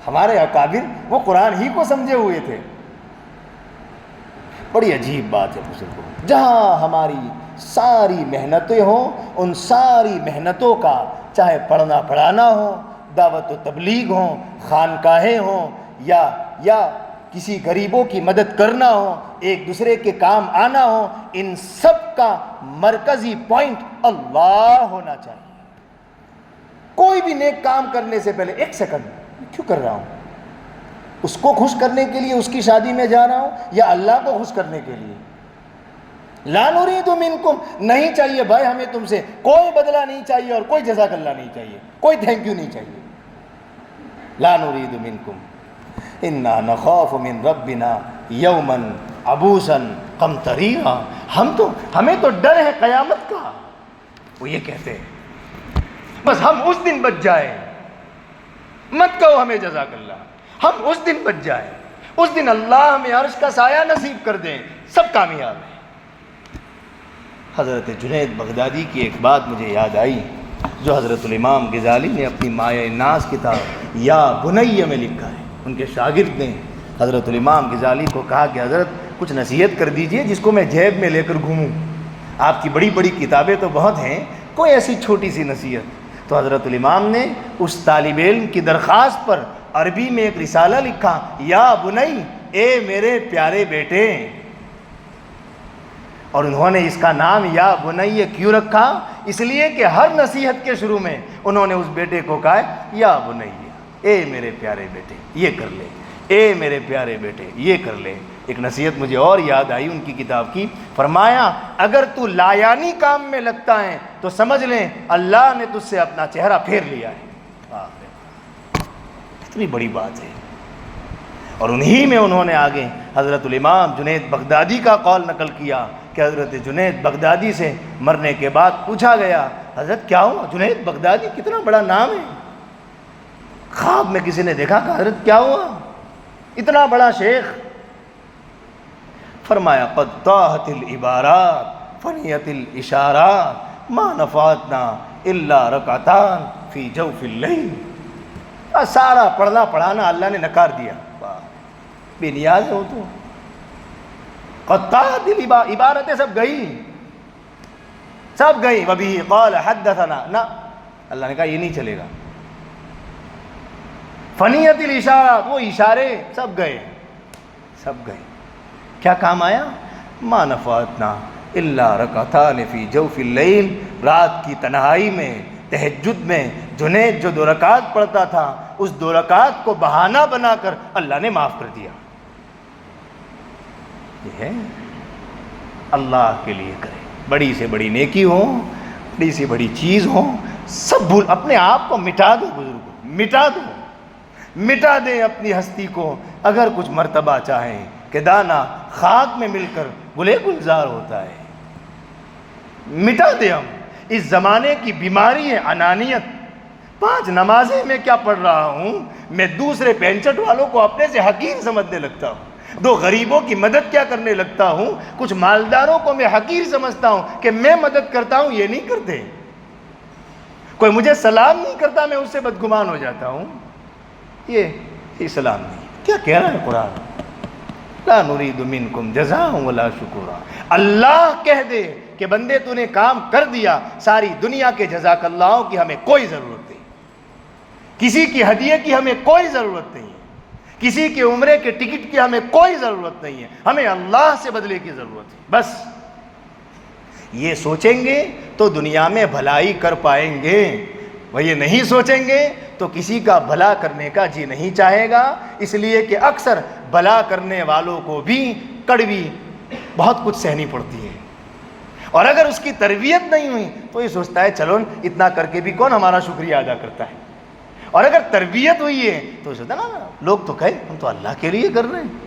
ہمارے اکابر وہ قرآن ہی کو سمجھے ہوئے تھے. بڑی عجیب بات ہے بزرگوں, جہاں ہماری ساری محنتیں ہوں, ان ساری محنتوں کا چاہے پڑھنا پڑھانا ہو, دعوت و تبلیغ ہوں, خانقاہیں ہوں, یا کسی غریبوں کی مدد کرنا ہو, ایک دوسرے کے کام آنا ہو, ان سب کا مرکزی پوائنٹ اللہ ہونا چاہیے. کوئی بھی نیک کام کرنے سے پہلے ایک سیکنڈ کیوں کر رہا ہوں, اس کو خوش کرنے کے لیے اس کی شادی میں جا رہا ہوں یا اللہ کو خوش کرنے کے لیے. لا نرید منکم, نہیں چاہیے بھائی ہمیں تم سے کوئی بدلہ نہیں چاہیے اور کوئی جزاک اللہ نہیں چاہیے, کوئی تھینک یو نہیں چاہیے. لا نرید منکم انا نخاف من ربنا یوما عبوسا قمطریا. ہمیں تو ڈر ہے قیامت کا. وہ یہ کہتے ہیں بس ہم اس دن بچ جائیں, مت کہو ہمیں جزاک اللہ, ہم اس دن بچ جائیں, اس دن اللہ ہمیں عرش کا سایہ نصیب کر دیں, سب کامیاب ہیں. حضرت جنید بغدادی کی ایک بات مجھے یاد آئی جو حضرت الامام غزالی نے اپنی مایہ ناز کتاب یا بنیہ میں لکھا ہے. ان کے شاگرد نے حضرت الامام غزالی کو کہا کہ حضرت کچھ نصیحت کر دیجئے جس کو میں جیب میں لے کر گھوموں, آپ کی بڑی بڑی کتابیں تو بہت ہیں, کوئی ایسی چھوٹی سی نصیحت. تو حضرت الامام نے اس طالب علم کی درخواست پر عربی میں ایک رسالہ لکھا, یا بنی, اے میرے پیارے بیٹے. اور انہوں نے اس کا نام یا بنی کیوں رکھا؟ اس لیے کہ ہر نصیحت کے شروع میں انہوں نے اس بیٹے کو کہا یا بنی, اے میرے پیارے بیٹے یہ کر لے, اے میرے پیارے بیٹے یہ کر لے. ایک نصیحت مجھے اور یاد آئی ان کی کتاب کی, فرمایا اگر تو لایانی کام میں لگتا ہے تو سمجھ لیں اللہ نے تجھ سے اپنا چہرہ پھیر لیا ہے. اتنی بڑی بات ہے. اور انہی میں انہوں نے آگے حضرت الامام جنید بغدادی کا قول نقل کیا کہ حضرت جنید بغدادی سے مرنے کے بعد پوچھا گیا, حضرت کیا ہوا؟ جنید بغدادی کتنا بڑا نام ہے. خواب میں کسی نے دیکھا کہ حضرت کیا ہوا, اتنا بڑا شیخ. فرمایا قد طاحت العبارات فنیت الاشارات ما نفعتنا الا رکعتان فی جوف اللیل. سارا پڑھنا پڑھانا اللہ نے نکار دیا, بے نیاز ہو تو. قد طاحت العبارتیں سب گئی, سب گئی. وبہ قال حدثنا, نہ, اللہ نے کہا یہ نہیں چلے گا. فنیت الاشارات, وہ اشارے سب گئے, سب گئے. کیا کام آیا؟ ما نفعتنا الا رکعتان فی جوف اللیل. رات کی تنہائی میں, تہجد میں جنید جو 2 رکعت پڑھتا تھا, اس 2 رکعت کو بہانہ بنا کر اللہ نے معاف کر دیا. یہ ہے اللہ کے لیے کریں. بڑی سے بڑی نیکی ہو, بڑی سے بڑی چیز ہو, سب بھول, اپنے آپ کو مٹا دو بزرگوں, مٹا دو, مٹا دیں اپنی ہستی کو. اگر کچھ مرتبہ چاہیں کہ دانہ خاک میں مل کر گلے گلزار ہوتا ہے, مٹا دیں ہم. اس زمانے کی بیماری ہے انانیت. 5 نمازیں میں کیا پڑھ رہا ہوں, میں دوسرے پینچٹ والوں کو اپنے سے حقیر سمجھنے لگتا ہوں, 2 غریبوں کی مدد کیا کرنے لگتا ہوں, کچھ مالداروں کو میں حقیر سمجھتا ہوں کہ میں مدد کرتا ہوں, یہ نہیں کرتے. کوئی مجھے سلام نہیں کرتا, میں اس سے بدگمان ہو جاتا ہوں. یہ اسلام نہیں. کیا کہہ رہا ہے قرآن, لا نرید منکم جزاء ولا شکورا. اللہ کہہ دے کہ بندے تو نے کام کر دیا, ساری دنیا کے جزاک اللہ کی ہمیں کوئی ضرورت نہیں, کسی کی ہدیے کی ہمیں کوئی ضرورت نہیں, کسی کے عمرے کے ٹکٹ کی ہمیں کوئی ضرورت نہیں ہے, ہمیں اللہ سے بدلے کی ضرورت ہے. بس یہ سوچیں گے تو دنیا میں بھلائی کر پائیں گے, وہ یہ نہیں سوچیں گے تو کسی کا بھلا کرنے کا جی نہیں چاہے گا. اس لیے کہ اکثر بھلا کرنے والوں کو بھی کڑوی بہت کچھ سہنی پڑتی ہے, اور اگر اس کی تربیت نہیں ہوئی تو یہ سوچتا ہے چلو اتنا کر کے بھی کون ہمارا شکریہ ادا کرتا ہے. اور اگر تربیت ہوئی ہے تو سوچتا ہے نا لوگ تو کہے ہم تو اللہ کے لیے کر رہے ہیں.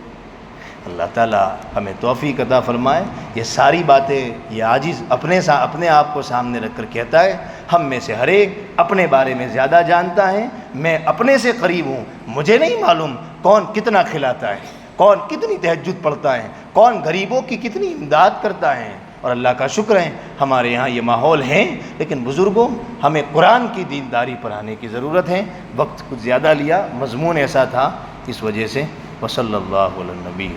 اللہ تعالیٰ ہمیں توفیق عطا فرمائے. یہ ساری باتیں یہ عاجز اپنے آپ کو سامنے رکھ کر کہتا ہے. ہم میں سے ہر ایک اپنے بارے میں زیادہ جانتا ہے. میں اپنے سے قریب ہوں, مجھے نہیں معلوم کون کتنا کھلاتا ہے, کون کتنی تہجد پڑھتا ہے, کون غریبوں کی کتنی امداد کرتا ہے. اور اللہ کا شکر ہے ہمارے یہاں یہ ماحول ہیں, لیکن بزرگوں ہمیں قرآن کی دینداری پڑھانے کی ضرورت ہے. وقت کچھ زیادہ لیا, مضمون ایسا تھا, اس وجہ سے. وصلی اللہ علی النبی.